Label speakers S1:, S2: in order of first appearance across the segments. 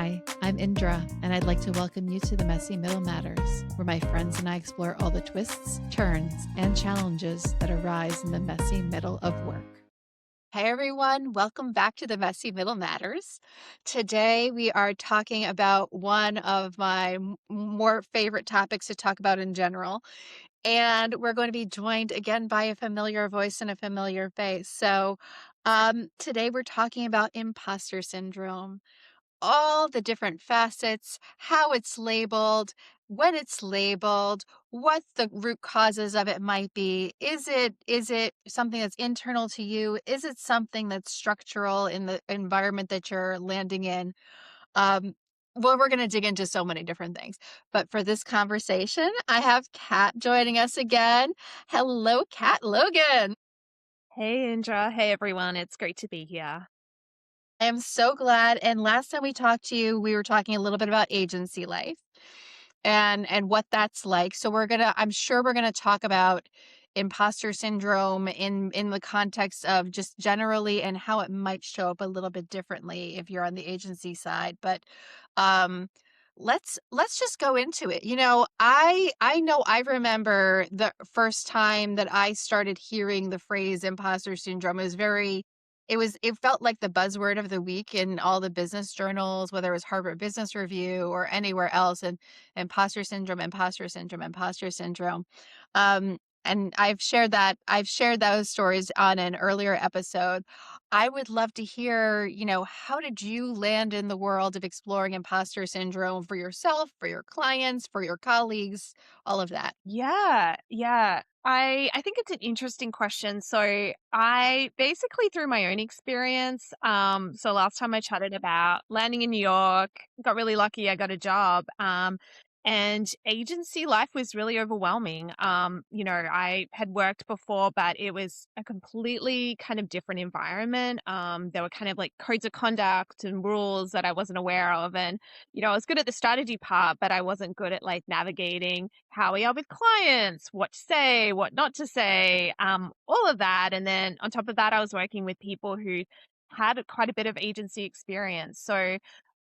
S1: Hi, I'm Indra, and I'd like to welcome you to the Messy Middle Matters, where my friends and I explore all the twists, turns, and challenges that arise in the messy middle of work. Hey everyone, welcome back to the Messy Middle Matters. Today we are talking about one of my more favorite topics to talk about in general, and we're going to be joined again by a familiar voice and a familiar face. Today we're talking about imposter syndrome, all the different facets, how it's labeled, when it's labeled, what the root causes of it might be. Is it something that's internal to you? Is it something that's structural in the environment that you're landing in? Um, well, we're going to dig into so many different things. But for this conversation, I have Kat joining us again. Hello, Kat. Logan.
S2: Hey Indra, hey everyone, it's great to be here.
S1: I am so glad. And last time we talked to you, we were talking a little bit about agency life and what that's like. So I'm sure we're gonna talk about imposter syndrome in the context of just generally and how it might show up a little bit differently if you're on the agency side. But um let's just go into it. I know I remember the first time that I started hearing the phrase imposter syndrome. It felt like the buzzword of the week in all the business journals, whether it was Harvard Business Review or anywhere else. And imposter syndrome, imposter syndrome, imposter syndrome. And I've shared those stories on an earlier episode. I would love to hear, how did you land in the world of exploring imposter syndrome for yourself, for your clients, for your colleagues, all of that?
S2: Yeah. I think it's an interesting question. So I basically through my own experience, so last time I chatted about landing in New York, got really lucky, I got a job. And agency life was really overwhelming. I had worked before, but it was a completely kind of different environment. There were kind of like codes of conduct and rules that I wasn't aware of. And I was good at the strategy part, but I wasn't good at like navigating how we are with clients, what to say, what not to say, all of that. And then on top of that, I was working with people who had quite a bit of agency experience. So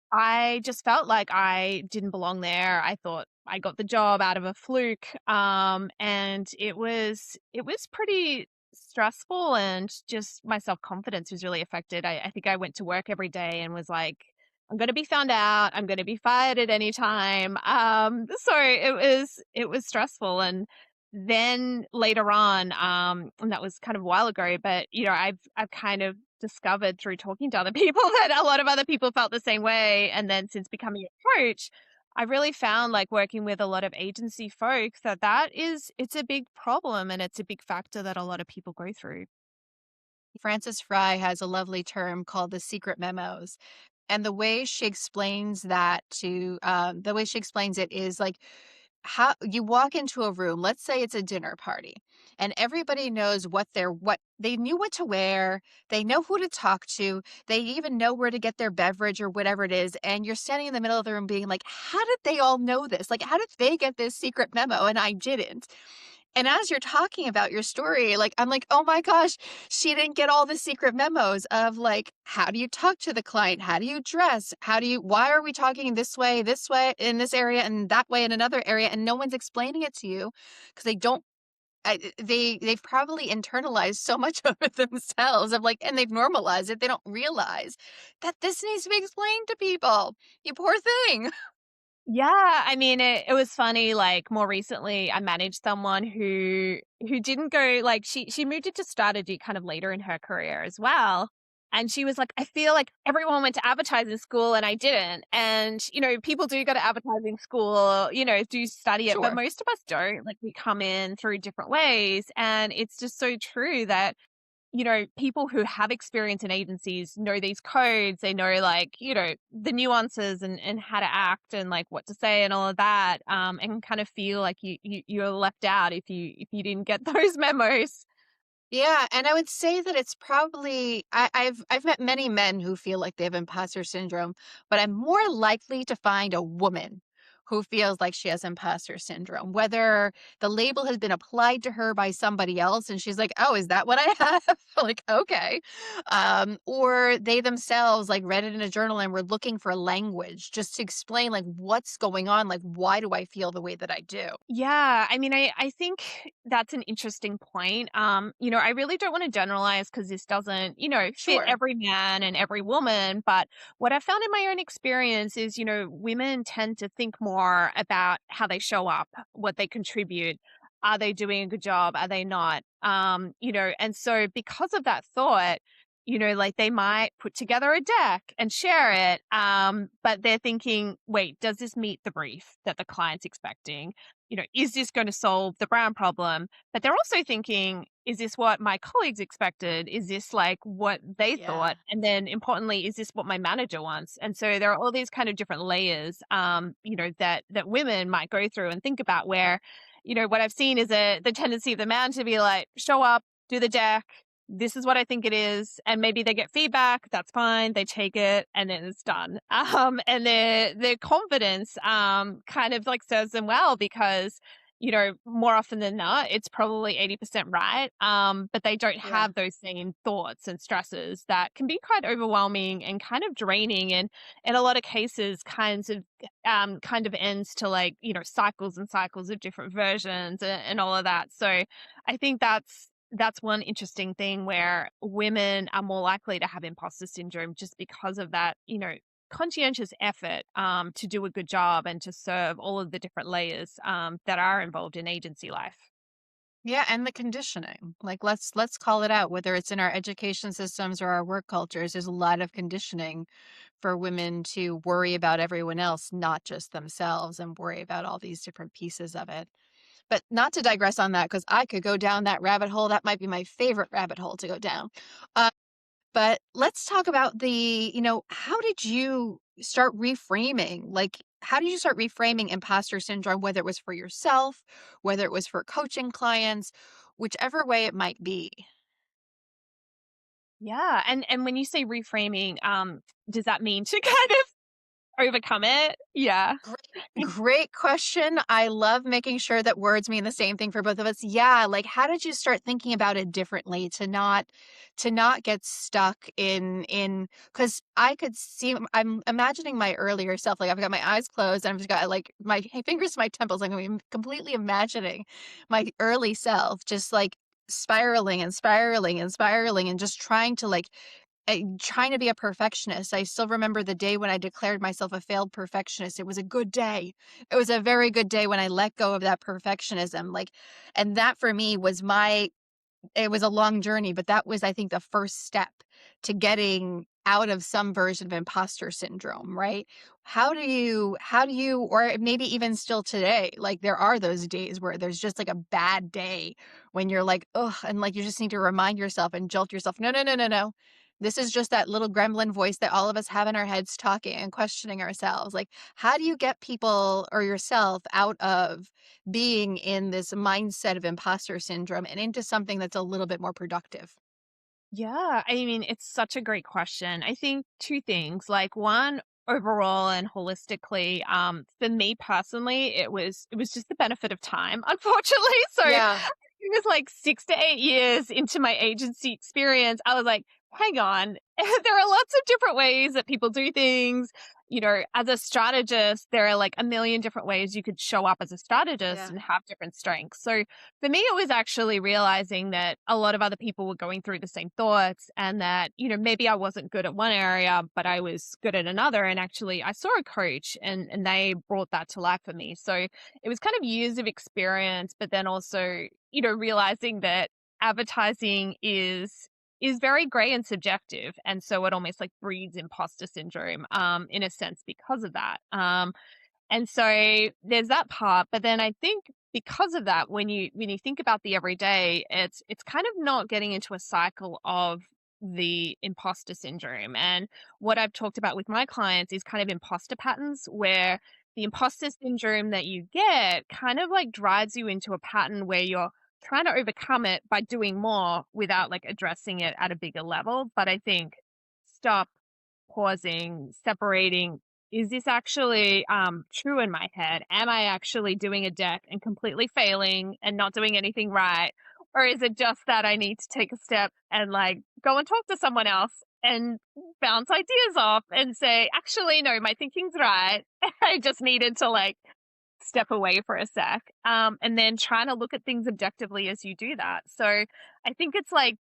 S2: I just felt like I didn't belong there. I thought I got the job out of a fluke. And it was pretty stressful, and just my self-confidence was really affected. I think I went to work every day and was like, I'm gonna be found out, I'm gonna be fired at any time. So it was stressful. And then later on, and that was kind of a while ago, but I've kind of discovered through talking to other people that a lot of other people felt the same way. And then since becoming a coach, I really found like working with a lot of agency folks it's a big problem, and it's a big factor that a lot of people go through.
S1: Frances Fry has a lovely term called the secret memos. And the way she explains the way she explains it is like how you walk into a room, let's say it's a dinner party, and everybody knows what they knew what to wear, they know who to talk to, they even know where to get their beverage or whatever it is. And you're standing in the middle of the room being like, how did they all know this? Like, how did they get this secret memo and I didn't? And as you're talking about your story, like, I'm like, oh my gosh, she didn't get all the secret memos of like, how do you talk to the client? How do you dress? Why are we talking this way, in this area, and that way in another area? And no one's explaining it to you because they don't, they've probably internalized so much of it themselves of like, and they've normalized it. They don't realize that this needs to be explained to people. You poor thing.
S2: Yeah, I mean, it was funny. Like more recently, I managed someone who didn't go like she moved into strategy kind of later in her career as well. And she was like, I feel like everyone went to advertising school and I didn't. And people do go to advertising school, do study it, but
S1: Sure.
S2: most of us don't. Like we come in through different ways, and it's just so true that people who have experience in agencies know these codes. They know like, the nuances and how to act and like what to say and all of that. And kind of feel like you're left out if you didn't get those memos.
S1: Yeah, and I would say that it's probably I've met many men who feel like they have imposter syndrome, but I'm more likely to find a woman who feels like she has imposter syndrome, whether the label has been applied to her by somebody else and she's like, oh, is that what I have? Like, okay. Or they themselves like read it in a journal and were looking for language just to explain like what's going on, like why do I feel the way that I do?
S2: Yeah, I mean, I think that's an interesting point. I really don't want to generalize because this doesn't, fit
S1: Sure.
S2: every man and every woman. But what I found in my own experience is, women tend to think more about how they show up, what they contribute. Are they doing a good job? Are they not? And so because of that thought, like they might put together a deck and share it. But they're thinking, wait, does this meet the brief that the client's expecting? Is this going to solve the brand problem? But they're also thinking, is this what my colleagues expected? Is this like what they
S1: Yeah.
S2: thought? And then importantly, is this what my manager wants? And so there are all these kind of different layers, that women might go through and think about where, what I've seen is the tendency of the man to be like, show up, do the deck. This is what I think it is. And maybe they get feedback. That's fine. They take it and then it's done. And their confidence, kind of like serves them well because, more often than not, it's probably 80% right. But they don't
S1: Yeah.
S2: have those same thoughts and stresses that can be quite overwhelming and kind of draining. And in a lot of cases, kind of ends to like, cycles and cycles of different versions and all of that. So I think that's one interesting thing where women are more likely to have imposter syndrome just because of that, conscientious effort to do a good job and to serve all of the different layers that are involved in agency life.
S1: Yeah, and the conditioning. Like let's call it out, whether it's in our education systems or our work cultures, there's a lot of conditioning for women to worry about everyone else, not just themselves, and worry about all these different pieces of it. But not to digress on that, because I could go down that rabbit hole. That might be my favorite rabbit hole to go down. But let's talk about how did you start reframing? Like, how did you start reframing imposter syndrome, whether it was for yourself, whether it was for coaching clients, whichever way it might be?
S2: Yeah, and when you say reframing, does that mean to kind of overcome it? Yeah.
S1: Great question. I love making sure that words mean the same thing for both of us. Yeah, like how did you start thinking about it differently to not get stuck in cuz I could see I'm imagining my earlier self, like I've got my eyes closed and I've just got like my fingers to my temples, like I'm completely imagining my early self just like spiraling and spiraling and spiraling and just trying to be a perfectionist. I still remember the day when I declared myself a failed perfectionist. It was a good day. It was a very good day when I let go of that perfectionism. Like, and that for me was it was a long journey, but that was, I think, the first step to getting out of some version of imposter syndrome, right? Or maybe even still today, like there are those days where there's just like a bad day when you're like, ugh, and like you just need to remind yourself and jolt yourself, no, no, no, no, no. This is just that little gremlin voice that all of us have in our heads talking and questioning ourselves. Like, how do you get people or yourself out of being in this mindset of imposter syndrome and into something that's a little bit more productive?
S2: Yeah, I mean, it's such a great question. I think two things. Like one, overall and holistically, for me personally, it was just the benefit of time, unfortunately. So
S1: Yeah.
S2: it was like 6 to 8 years into my agency experience. I was like, hang on, there are lots of different ways that people do things. As a strategist, there are like a million different ways you could show up as a strategist
S1: Yeah.
S2: and have different strengths. So for me, it was actually realizing that a lot of other people were going through the same thoughts and that, maybe I wasn't good at one area, but I was good at another. And actually, I saw a coach and they brought that to life for me. So it was kind of years of experience, but then also, realizing that advertising is very gray and subjective. And so it almost like breeds imposter syndrome, in a sense because of that. And so there's that part, but then I think because of that, when you think about the everyday, it's kind of not getting into a cycle of the imposter syndrome. And what I've talked about with my clients is kind of imposter patterns where the imposter syndrome that you get kind of like drives you into a pattern where you're trying to overcome it by doing more without like addressing it at a bigger level. But I think stop, pausing, separating is this actually true in my head? Am I actually doing a deck and completely failing and not doing anything right? Or is it just that I need to take a step and like go and talk to someone else and bounce ideas off and say, actually, no, my thinking's right. I just needed to like step away for a sec. And then trying to look at things objectively as you do that. So I think it's like,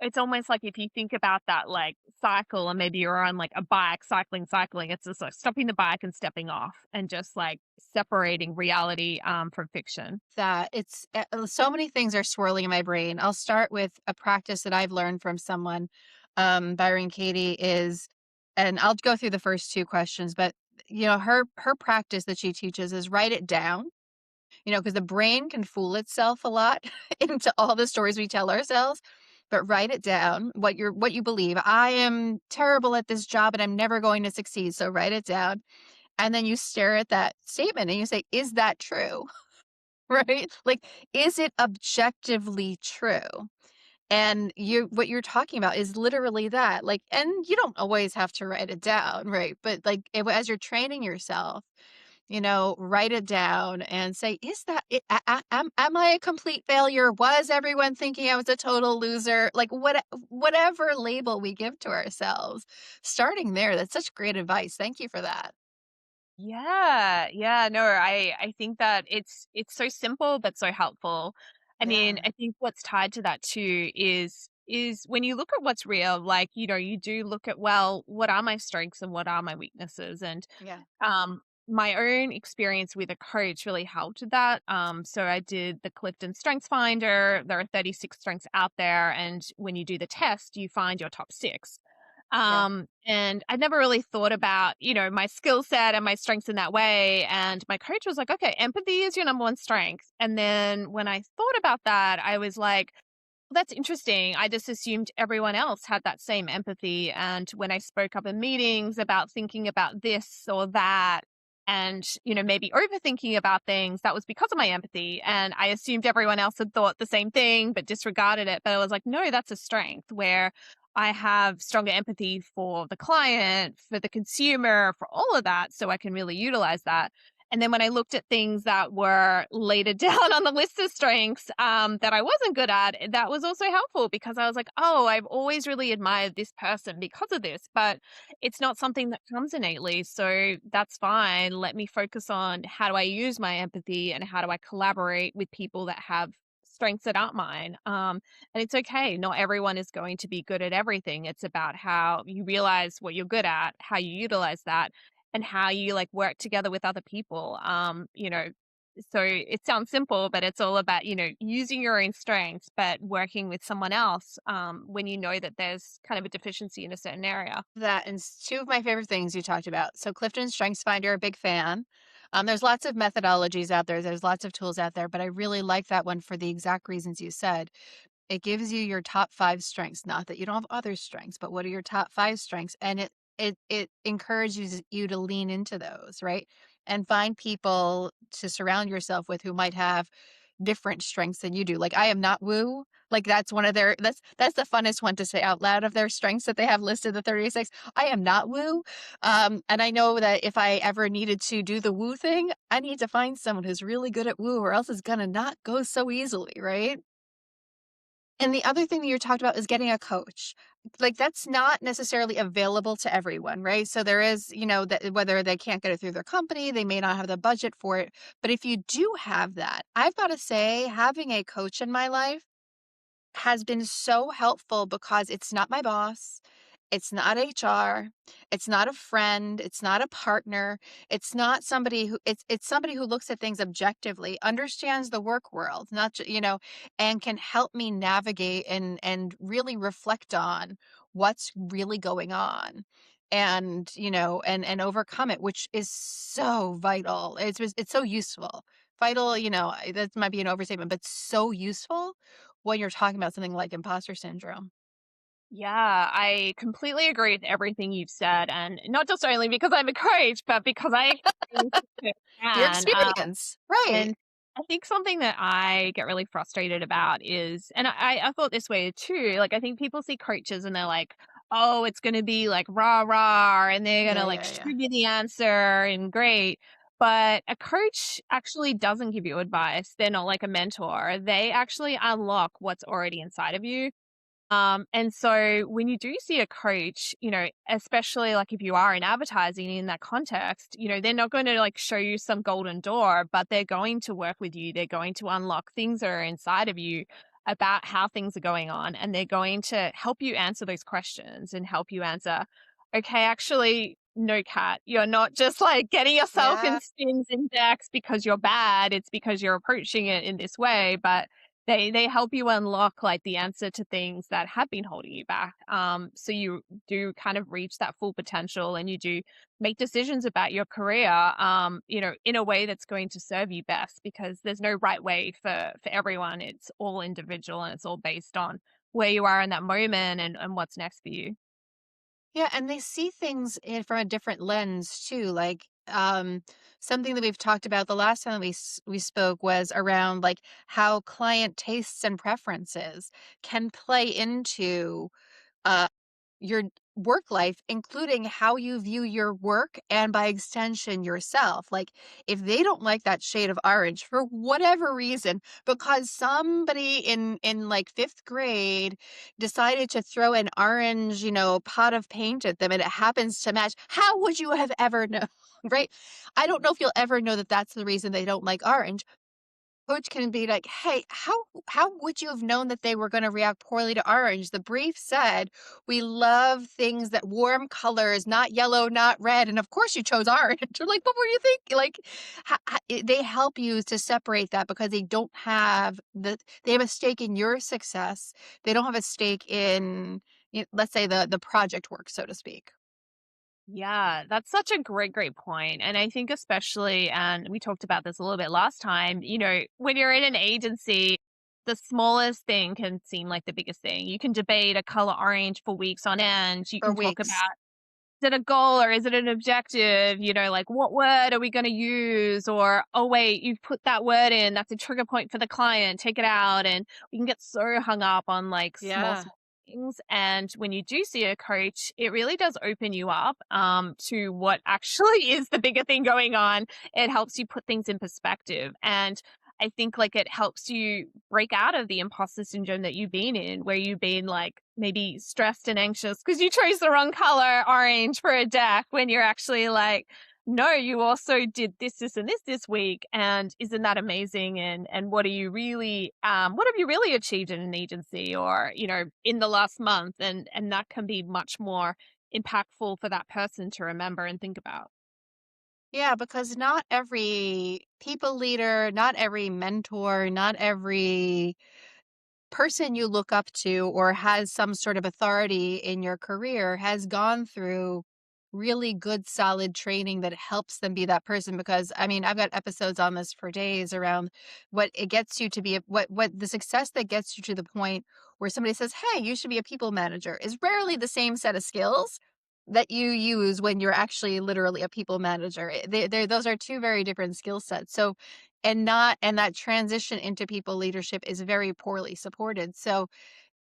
S2: it's almost like if you think about that like cycle, and maybe you're on like a bike, cycling, it's just like stopping the bike and stepping off and just like separating reality from fiction.
S1: That it's so many things are swirling in my brain. I'll start with a practice that I've learned from someone, Byron Katie is, and I'll go through the first two questions, but her practice that she teaches is write it down. Because the brain can fool itself a lot into all the stories we tell ourselves. But write it down, what you believe. I am terrible at this job and I'm never going to succeed. So write it down. And then you stare at that statement and you say, is that true? Right? Like, is it objectively true? And what you're talking about is literally that. Like, and you don't always have to write it down, right? But like, as you're training yourself, write it down and say, is that it? Am I a complete failure? Was everyone thinking I was a total loser? Like, whatever label we give to ourselves, starting there, that's such great advice. Thank you for that.
S2: Yeah, yeah, no, I think that it's so simple but so helpful. I mean,
S1: Yeah.
S2: I think what's tied to that too is when you look at what's real, like, you do look at, well, what are my strengths and what are my weaknesses? And
S1: Yeah.
S2: my own experience with a coach really helped with that. So I did the Clifton Strengths Finder. There are 36 strengths out there, and when you do the test, you find your top six.
S1: Yeah.
S2: And I never really thought about, my skill set and my strengths in that way. And my coach was like, okay, empathy is your number one strength. And then when I thought about that, I was like, well, that's interesting. I just assumed everyone else had that same empathy. And when I spoke up in meetings about thinking about this or that, and, maybe overthinking about things, that was because of my empathy. And I assumed everyone else had thought the same thing, but disregarded it. But I was like, no, that's a strength where I have stronger empathy for the client, for the consumer, for all of that. So I can really utilize that. And then when I looked at things that were later down on the list of strengths that I wasn't good at, that was also helpful because I was like, oh, I've always really admired this person because of this, but it's not something that comes innately. So that's fine. Let me focus on how do I use my empathy and how do I collaborate with people that have strengths that aren't mine. And it's okay. Not everyone is going to be good at everything. It's about how you realize what you're good at, how you utilize that, and how you like work together with other people. So it sounds simple, but it's all about, using your own strengths, but working with someone else when you know that there's kind of a deficiency in a certain area.
S1: That and two of my favorite things you talked about. So Clifton Strengths Finder, a big fan. There's lots of methodologies out there. There's lots of tools out there, but I really like that one for the exact reasons you said. It gives you your top 5 strengths, not that you don't have other strengths, but what are your top 5 strengths? And it encourages you to lean into those, right? And find people to surround yourself with who might have different strengths than you do. Like, I am not woo. Like, that's one of their that's the funnest one to say out loud of their strengths that they have listed, the 36. I am not woo. And I know that if I ever needed to do the woo thing, I need to find someone who's really good at woo, or else it's gonna not go so easily, right? And the other thing that you talked about is getting a coach. Like, that's not necessarily available to everyone, right? So there is, that whether they can't get it through their company, they may not have the budget for it. But if you do have that, I've got to say, having a coach in my life has been so helpful because it's not my boss. It's not HR. It's not a friend. It's not a partner. It's not somebody who it's somebody who looks at things objectively, understands the work world, not and can help me navigate and really reflect on what's really going on. And and overcome it, which is so vital. It's so useful. Vital, that might be an overstatement, but so useful when you're talking about something like imposter syndrome.
S2: Yeah, I completely agree with everything you've said. And not just only because I'm a coach, but because I experienced it
S1: Your
S2: firsthand.
S1: experience, right.
S2: I think something that I get really frustrated about is, and I thought this way too, like I think people see coaches and they're like, oh, it's gonna be like rah rah, and they're
S1: Yeah,
S2: gonna like
S1: yeah,
S2: show
S1: yeah.
S2: you the answer and great. But a coach actually doesn't give you advice. They're not like a mentor. They actually unlock what's already inside of you. And so when you do see a coach, especially like if you are in advertising in that context, they're not going to like show you some golden door, but they're going to work with you. They're going to unlock things that are inside of you about how things are going on. And they're going to help you answer those questions and help you answer, okay, actually, no, Kat, you're not just like getting yourself in
S1: Yeah.
S2: spins and decks because you're bad. It's because you're approaching it in this way. But they help you unlock, like, the answer to things that have been holding you back, so you do kind of reach that full potential and you do make decisions about your career, in a way that's going to serve you best because there's no right way for everyone. It's all individual and it's all based on where you are in that moment and what's next for you.
S1: Yeah, and they see things from a different lens too. Like something that we've talked about the last time we spoke was around like how client tastes and preferences can play into uh, your work life, including how you view your work and by extension yourself. Like if they don't like that shade of orange for whatever reason, because somebody in like fifth grade decided to throw an orange, pot of paint at them and it happens to match, how would you have ever known? Right? I don't know if you'll ever know that that's the reason they don't like orange. Coach can be like, "Hey, how would you have known that they were gonna react poorly to orange? The brief said, we love things that warm colors, not yellow, not red, and of course you chose orange." You're like, "What were you thinking?" Like, they help you to separate that because they have a stake in your success. They don't have a stake in, let's say, the project work, so to speak.
S2: Yeah, that's such a great point. And I think especially, and we talked about this a little bit last time, when you're in an agency, the smallest thing can seem like the biggest thing. You can debate a color orange for weeks on end. You
S1: For
S2: can talk
S1: weeks.
S2: about, is it a goal or is it an objective? Like what word are we going to use? Or, oh, wait, you've put that word in. That's a trigger point for the client. Take it out. And we can get so hung up on like
S1: Yeah.
S2: small things. And when you do see a coach, it really does open you up to what actually is the bigger thing going on. It helps you put things in perspective. And I think like it helps you break out of the imposter syndrome that you've been in, where you've been like maybe stressed and anxious because you chose the wrong color, orange, for a deck, when you're actually like, no, you also did this, and this week. And isn't that amazing? And what are you really, what have you really achieved in an agency or, in the last month? And that can be much more impactful for that person to remember and think about.
S1: Yeah, because not every people leader, not every mentor, not every person you look up to or has some sort of authority in your career has gone through really good solid training that helps them be that person. Because I mean, I've got episodes on this for days around what it gets you to be what the success that gets you to the point where somebody says, "Hey, you should be a people manager," is rarely the same set of skills that you use when you're actually literally a people manager. Those are two very different skill sets. So and that transition into people leadership is very poorly supported. So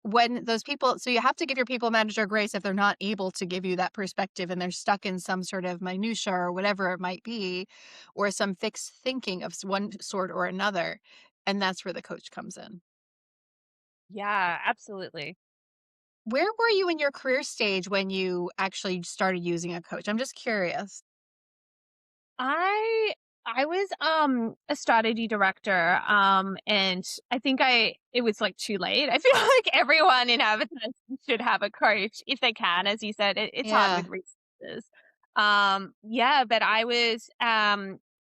S1: when those people so you have to give your people manager grace if they're not able to give you that perspective and they're stuck in some sort of minutia or whatever it might be, or some fixed thinking of one sort or another. And that's where the coach comes in.
S2: Yeah, absolutely.
S1: Where were you in your career stage when you actually started using a coach? I'm just curious.
S2: I was a strategy director, and I think it was like too late. I feel like everyone in advertising should have a coach if they can. As you said, it's hard
S1: Yeah.
S2: with resources. Yeah, but I was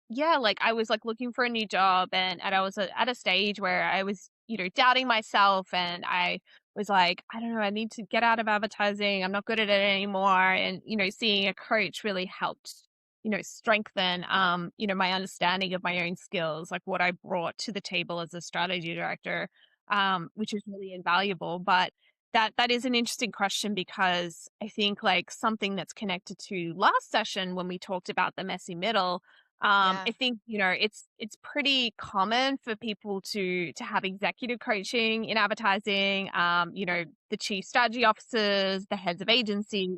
S2: yeah, like I was like looking for a new job, and I was at a stage where I was, doubting myself, and I was like, I don't know, I need to get out of advertising. I'm not good at it anymore. And, seeing a coach really helped, strengthen, my understanding of my own skills, like what I brought to the table as a strategy director, which is really invaluable. But that is an interesting question because I think like something that's connected to last session when we talked about the messy middle.
S1: Yeah.
S2: I think, it's pretty common for people to have executive coaching in advertising, the chief strategy officers, the heads of agency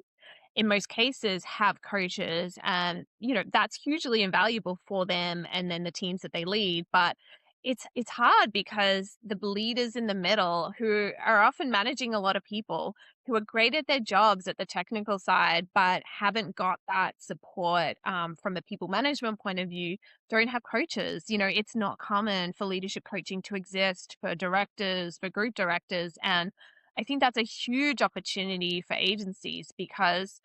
S2: in most cases have coaches, and that's hugely invaluable for them and then the teams that they lead. But it's hard because the leaders in the middle, who are often managing a lot of people, who are great at their jobs at the technical side but haven't got that support, from a people management point of view, don't have coaches. It's not common for leadership coaching to exist for directors, for group directors. And I think that's a huge opportunity for agencies because,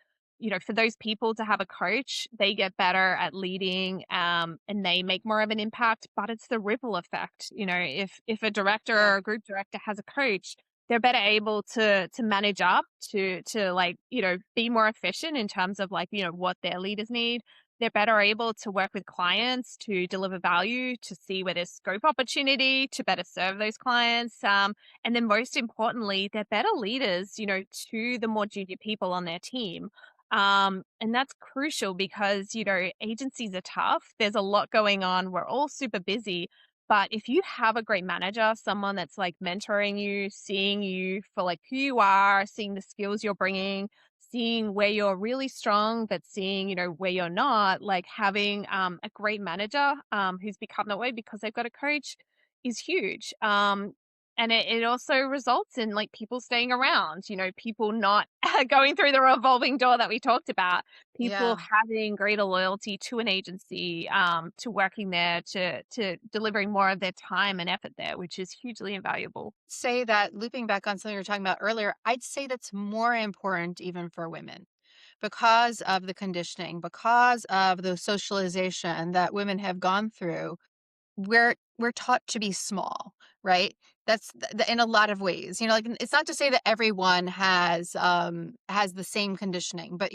S2: for those people to have a coach, they get better at leading, and they make more of an impact. But it's the ripple effect. If a director
S1: Yeah.
S2: or a group director has a coach, they're better able to manage up, to like, be more efficient in terms of like, what their leaders need. They're better able to work with clients to deliver value, to see where there's scope opportunity, to better serve those clients. And then most importantly, they're better leaders, to the more junior people on their team. And that's crucial because, agencies are tough. There's a lot going on. We're all super busy. But if you have a great manager, someone that's like mentoring you, seeing you for like who you are, seeing the skills you're bringing, seeing where you're really strong, but seeing, where you're not, like having a great manager who's become that way because they've got a coach is huge. And it also results in like people staying around, people not going through the revolving door that we talked about, people
S1: Yeah.
S2: having greater loyalty to an agency, to working there, to delivering more of their time and effort there, which is hugely invaluable.
S1: Say that looping back on something we were talking about earlier, I'd say that's more important even for women because of the conditioning, because of the socialization that women have gone through. We're taught to be small, right? That's in a lot of ways. Like it's not to say that everyone has the same conditioning, but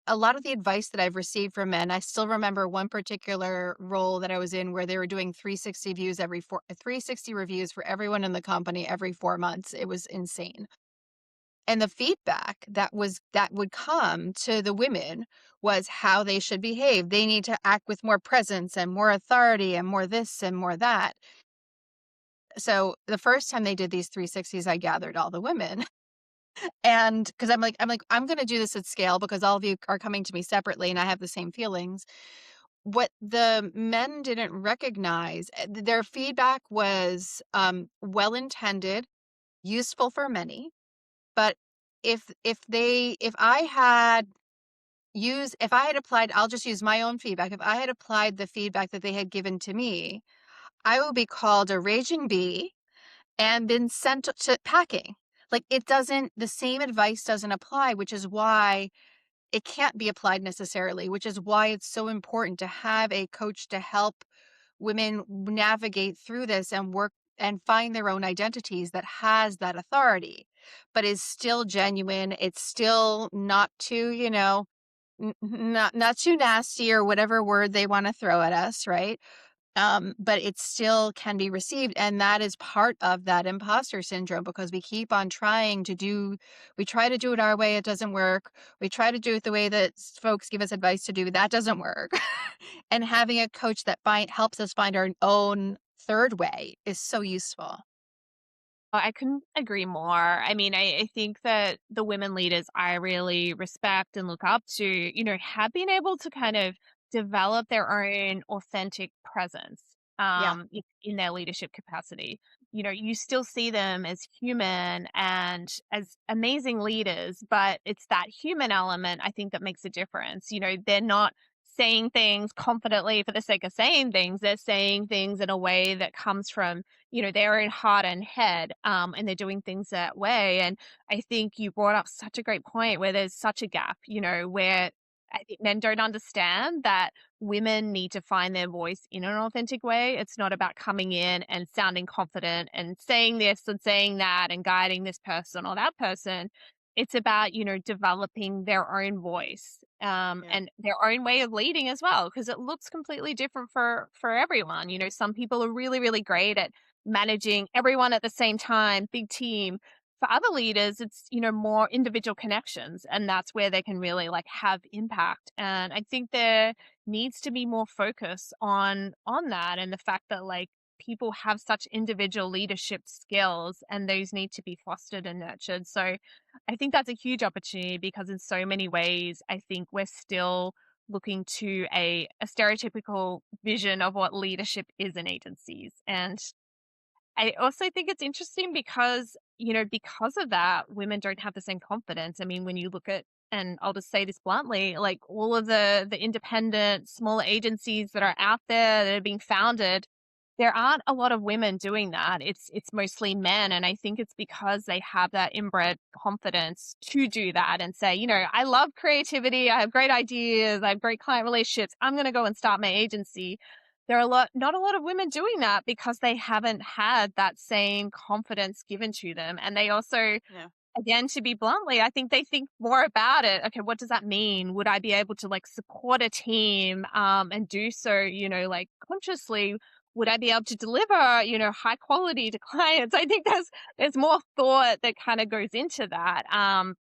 S1: a lot of the advice that I've received from men, I still remember one particular role that I was in where they were doing 360 reviews for everyone in the company every 4 months. It was insane. And the feedback that would come to the women was how they should behave. They need to act with more presence and more authority and more this and more that. So the first time they did these 360s, I gathered all the women. And because I'm going to do this at scale because all of you are coming to me separately and I have the same feelings. What the men didn't recognize, their feedback was well intended, useful for many, but if I had if I had applied, I'll just use my own feedback. If I had applied the feedback that they had given to me, I would be called a raging bee and been sent to packing. Like the same advice doesn't apply, which is why it can't be applied necessarily, which is why it's so important to have a coach to help women navigate through this and work and find their own identities that has that authority, but is still genuine. It's still not too, not too nasty or whatever word they want to throw at us, right? But it still can be received. And that is part of that imposter syndrome because we try to do it our way. It doesn't work. We try to do it the way that folks give us advice to do. That doesn't work. And having a coach that helps us find our own third way is so useful.
S2: I couldn't agree more. I mean, I think that the women leaders I really respect and look up to, have been able to kind of develop their own authentic presence,
S1: Yeah.
S2: in their leadership capacity. You still see them as human and as amazing leaders, but it's that human element I think that makes a difference. They're not saying things confidently for the sake of saying things. They're saying things in a way that comes from, their own heart and head, and they're doing things that way. And I think you brought up such a great point where there's such a gap, where I think men don't understand that women need to find their voice in an authentic way. It's not about coming in and sounding confident and saying this and saying that and guiding this person or that person. It's about, developing their own voice,
S1: Yeah.
S2: and their own way of leading as well, because it looks completely different for everyone. Some people are really, really great at managing everyone at the same time, big team. for other leaders, it's, more individual connections, and that's where they can really like have impact. And I think there needs to be more focus on that, and the fact that like people have such individual leadership skills and those need to be fostered and nurtured. So I think that's a huge opportunity because in so many ways, I think we're still looking to a stereotypical vision of what leadership is in agencies. And I also think it's interesting because, because of that, women don't have the same confidence. I mean, when you look at, and I'll just say this bluntly, like all of the independent smaller agencies that are out there that are being founded, there aren't a lot of women doing that. It's mostly men. And I think it's because they have that inbred confidence to do that and say, I love creativity, I have great ideas, I have great client relationships. I'm gonna go and start my agency. There are not a lot of women doing that because they haven't had that same confidence given to them. And they also,
S1: Yeah.
S2: again, to be bluntly, I think they think more about it. Okay, what does that mean? Would I be able to like support a team and do so, like consciously? Would I be able to deliver, high quality to clients? I think there's more thought that kind of goes into that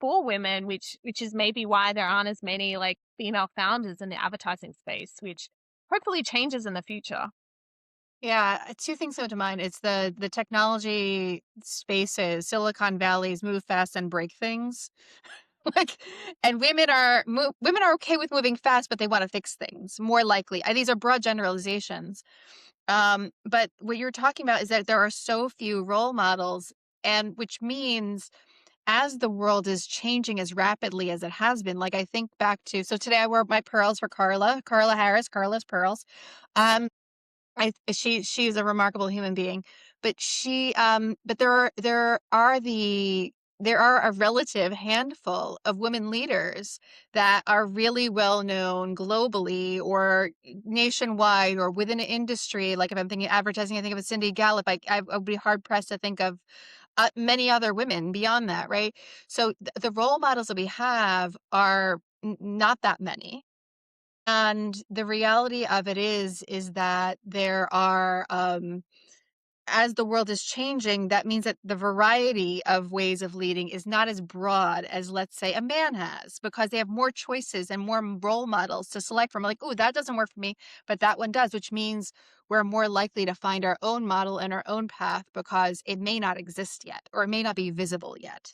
S2: for women, which is maybe why there aren't as many like female founders in the advertising space, which hopefully changes in the future.
S1: Yeah, two things come to mind. It's the technology spaces, Silicon Valleys move fast and break things. Like, and women are okay with moving fast, but they want to fix things more likely. These are broad generalizations. But what you're talking about is that there are so few role models, and which means as the world is changing as rapidly as it has been, like I think back to, so today I wore my pearls for Carla Harris, Carla's pearls. Um, she's a remarkable human being, but but there are a relative handful of women leaders that are really well known globally or nationwide or within an industry. Like if I'm thinking advertising, I think of a Cindy Gallup. I would be hard pressed to think of many other women beyond that, right? So the role models that we have are not that many. And the reality of it is that there are, as the world is changing, that means that the variety of ways of leading is not as broad as, let's say, a man has, because they have more choices and more role models to select from. Like, oh, that doesn't work for me, but that one does, which means we're more likely to find our own model and our own path because it may not exist yet or it may not be visible yet.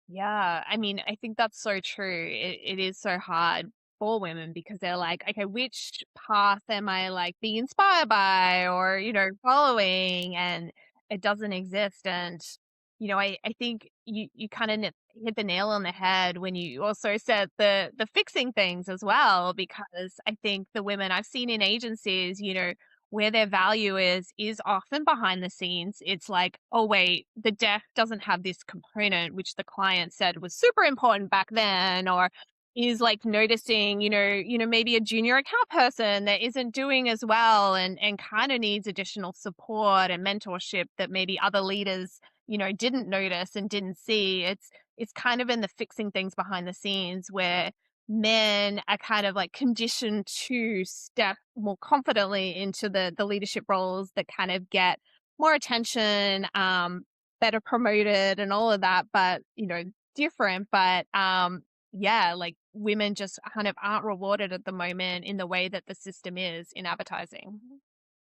S2: Yeah, I mean, I think that's so true. It is so hard for women because they're like, okay, which path am I like being inspired by or, following? And it doesn't exist. And, I think you kind of hit the nail on the head when you also said the fixing things as well, because I think the women I've seen in agencies, where their value is often behind the scenes. It's like, oh wait, the deck doesn't have this component which the client said was super important back then, or is like noticing, maybe a junior account person that isn't doing as well and kind of needs additional support and mentorship that maybe other leaders, didn't notice and didn't see. It's kind of in the fixing things behind the scenes where men are kind of like conditioned to step more confidently into the leadership roles that kind of get more attention, better promoted and all of that, but different. But yeah, like women just kind of aren't rewarded at the moment in the way that the system is in advertising.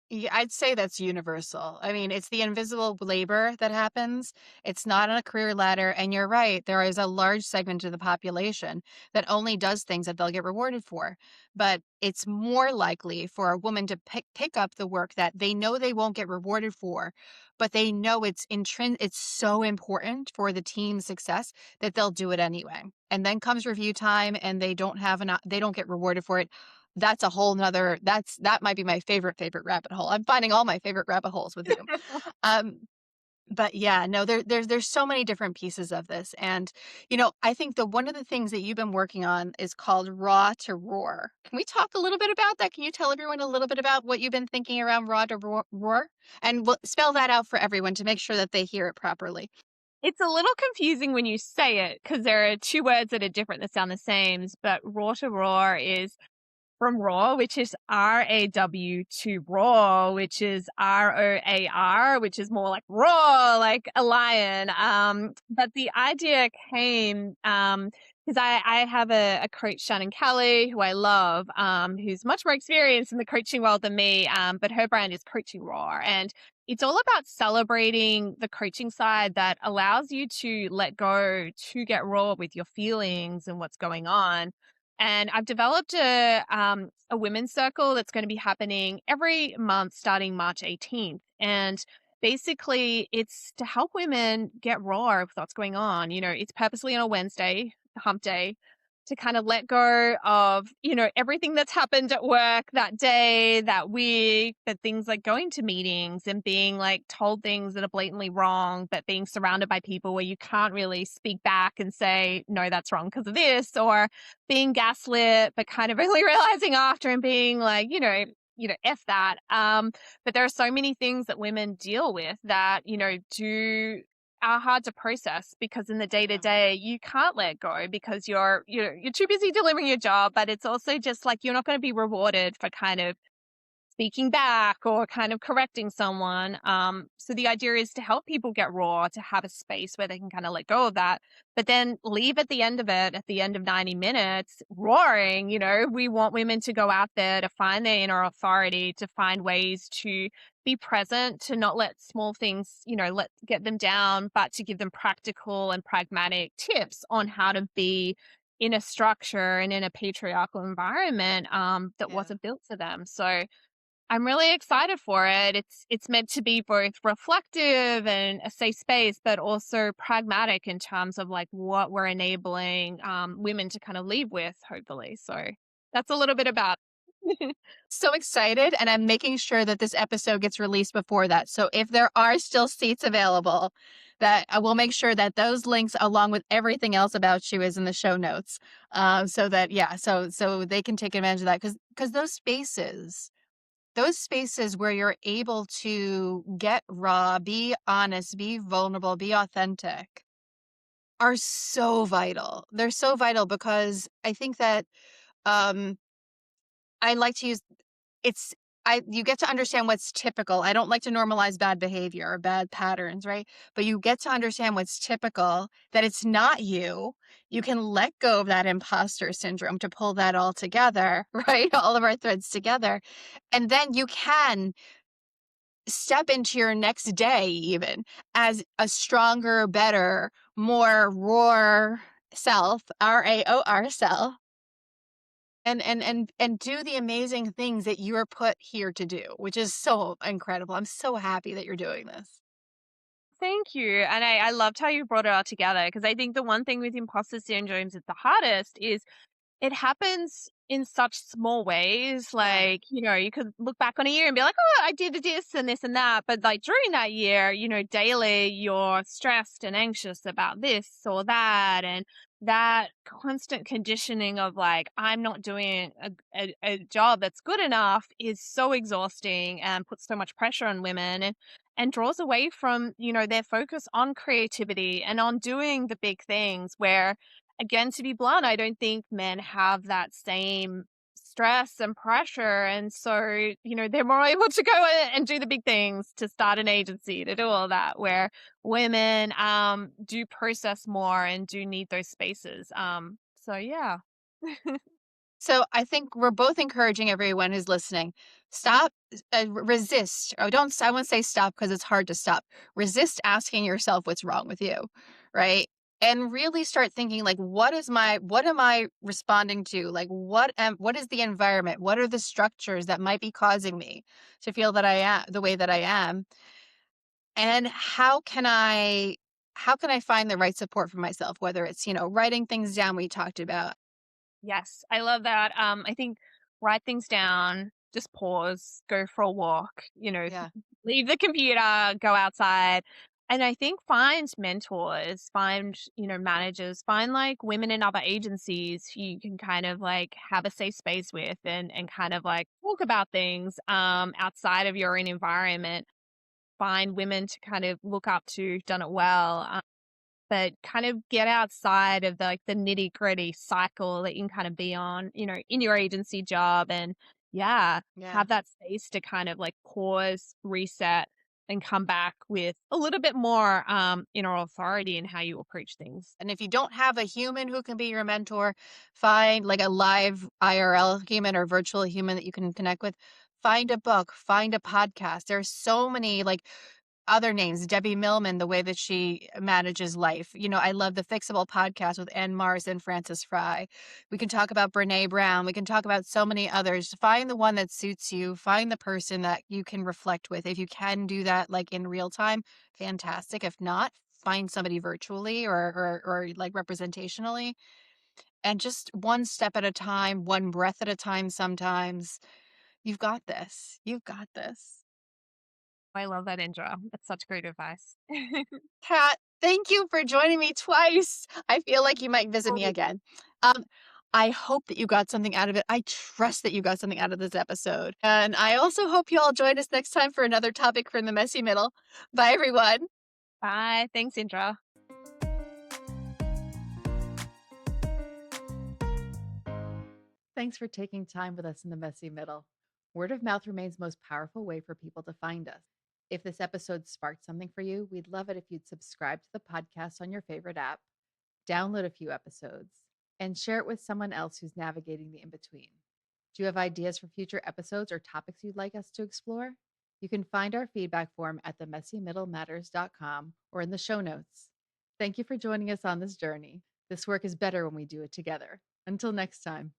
S1: Yeah, I'd say that's universal. I mean, it's the invisible labor that happens. It's not on a career ladder. And you're right, there is a large segment of the population that only does things that they'll get rewarded for. But it's more likely for a woman to pick up the work that they know they won't get rewarded for, but they know it's so important for the team's success that they'll do it anyway. And then comes review time and they don't get rewarded for it. That's a whole nother that might be my favorite rabbit hole. I'm finding all my favorite rabbit holes with you. Um, but yeah, no, there's so many different pieces of this. And, I think the one of the things that you've been working on is called Raw to Roar. Can we talk a little bit about that? Can you tell everyone a little bit about what you've been thinking around Raw to Roar? And we'll spell that out for everyone to make sure that they hear it properly.
S2: It's a little confusing when you say it because there are two words that are different that sound the same, but raw to roar is from raw, which is RAW, to raw, which is ROAR, which is more like raw, like a lion. But the idea came because I have a coach, Shannon Kelly, who I love, who's much more experienced in the coaching world than me. But her brand is Coaching Raw. And it's all about celebrating the coaching side that allows you to let go, to get raw with your feelings and what's going on. And I've developed a women's circle that's going to be happening every month starting March 18th. And basically, it's to help women get raw with what's going on. It's purposely on a Wednesday, hump day, to kind of let go of, everything that's happened at work that day, that week, but things like going to meetings and being like told things that are blatantly wrong, but being surrounded by people where you can't really speak back and say, no, that's wrong because of this, or being gaslit, but kind of really realizing after and being like, F that. But there are so many things that women deal with that, do are hard to process because in the day to day you can't let go because you're too busy delivering your job, but it's also just like you're not going to be rewarded for kind of speaking back or kind of correcting someone. So the idea is to help people get raw, to have a space where they can kind of let go of that, but then leave at the end of it, at the end of 90 minutes, roaring. We want women to go out there to find their inner authority, to find ways to be present, to not let small things, let get them down, but to give them practical and pragmatic tips on how to be in a structure and in a patriarchal environment that
S1: Yeah.
S2: wasn't built for them. So I'm really excited for it. It's meant to be both reflective and a safe space, but also pragmatic in terms of like what we're enabling women to kind of leave with, hopefully. So that's a little bit about.
S1: So excited, and I'm making sure that this episode gets released before that. So if there are still seats available, that I will make sure that those links, along with everything else about you, is in the show notes. So that so they can take advantage of that because those spaces where you're able to get raw, be honest, be vulnerable, be authentic, are so vital. They're so vital because I think that um, I like to use it's you get to understand what's typical. I don't like to normalize bad behavior or bad patterns, right? But you get to understand what's typical, that it's not you. You can let go of that imposter syndrome to pull that all together, right? All of our threads together. And then you can step into your next day even as a stronger, better, more raw self, RAOR self, and do the amazing things that you are put here to do, which is so incredible. I'm so happy that you're doing this.
S2: Thank you. And I loved how you brought it all together because I think the one thing with imposter syndromes that's the hardest is it happens in such small ways.
S1: Yeah.
S2: Like, you could look back on a year and be like, oh, I did this and that. But like during that year, daily you're stressed and anxious about this or that. And that constant conditioning of like, I'm not doing a job that's good enough is so exhausting and puts so much pressure on women and draws away from, their focus on creativity and on doing the big things where, again, to be blunt, I don't think men have that same stress and pressure. And so, they're more able to go and do the big things, to start an agency, to do all that, where women do process more and do need those spaces. So yeah.
S1: So I think we're both encouraging everyone who's listening. Stop, resist. Oh, don't, I won't say stop because it's hard to stop. Resist asking yourself what's wrong with you, right? And really start thinking like, what am I responding to? Like, what is the environment? What are the structures that might be causing me to feel that I am the way that I am? And how can I find the right support for myself? Whether it's, writing things down we talked about.
S2: Yes, I love that. I think write things down, just pause, go for a walk,
S1: Yeah.
S2: leave the computer, go outside. And I think find mentors, find, managers, find like women in other agencies who you can kind of like have a safe space with and kind of like talk about things outside of your own environment. Find women to kind of look up to, who've done it well. but kind of get outside of the nitty-gritty cycle that you can kind of be on, in your agency job and yeah,
S1: Yeah.
S2: have that space to kind of like pause, reset, and come back with a little bit more inner authority in how you approach things.
S1: And if you don't have a human who can be your mentor, find like a live IRL human or virtual human that you can connect with. Find a book, find a podcast. There's so many like other names, Debbie Millman, the way that she manages life. I love the Fixable podcast with Ann Mars and Frances Fry. We can talk about Brene Brown. We can talk about so many others. Find the one that suits you. Find the person that you can reflect with. If you can do that like in real time, fantastic. If not, find somebody virtually or like representationally. And just one step at a time, one breath at a time sometimes. You've got this. You've got this.
S2: I love that, Indra. That's such great advice.
S1: Kat, thank you for joining me twice. I feel like you might visit me again. Um, I hope that you got something out of it. I trust that you got something out of this episode. And I also hope you all join us next time for another topic from the messy middle. Bye, everyone.
S2: Bye. Thanks, Indra.
S1: Thanks for taking time with us in the messy middle. Word of mouth remains the most powerful way for people to find us. If this episode sparked something for you, we'd love it if you'd subscribe to the podcast on your favorite app, download a few episodes, and share it with someone else who's navigating the in between. Do you have ideas for future episodes or topics you'd like us to explore? You can find our feedback form at themessymiddlematters.com or in the show notes. Thank you for joining us on this journey. This work is better when we do it together. Until next time.